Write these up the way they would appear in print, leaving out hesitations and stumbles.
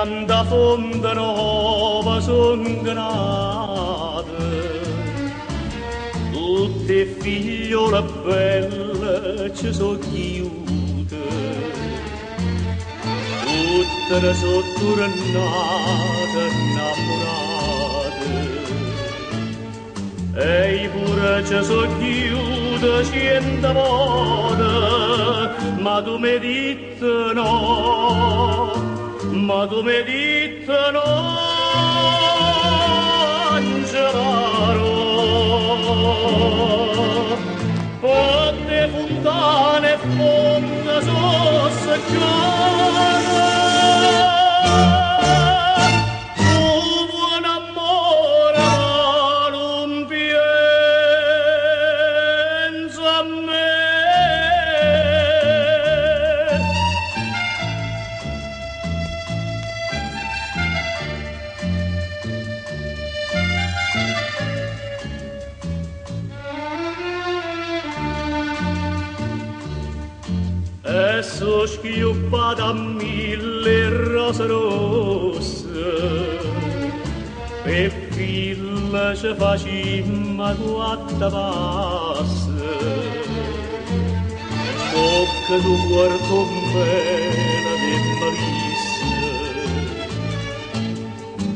da fonda nuova son nate, tutte figliole belle ci sono chiuse, tutte ne sono tornate innamorate, e pure ci sono chiuse 100 volte, ma tu mi dite no. Ma tu mi dite no, Angelaro, quante fontane fonde sono seccate, tu buon amore non pensa a me. E so schiuppata a 1000 rose rosse, per fila ci facimmo 4 passi, tocca tu guardo bene di malissimo,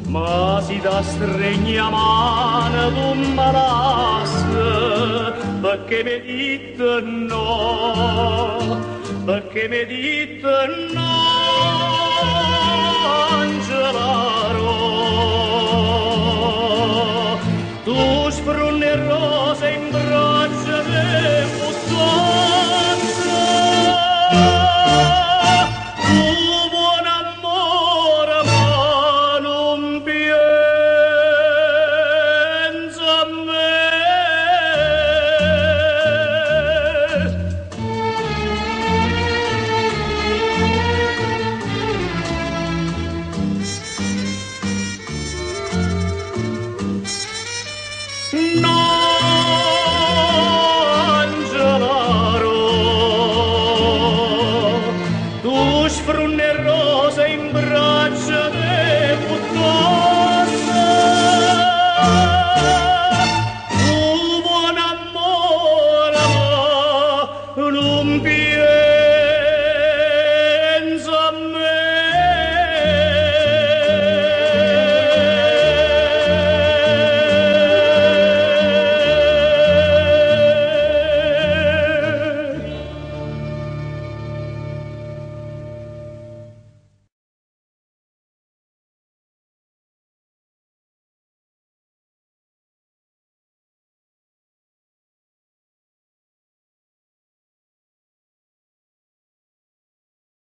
ma si da stregna mano tu me lassi, perché mi dite no. Perché mi dite no, Angelaro, tu sfrunnerò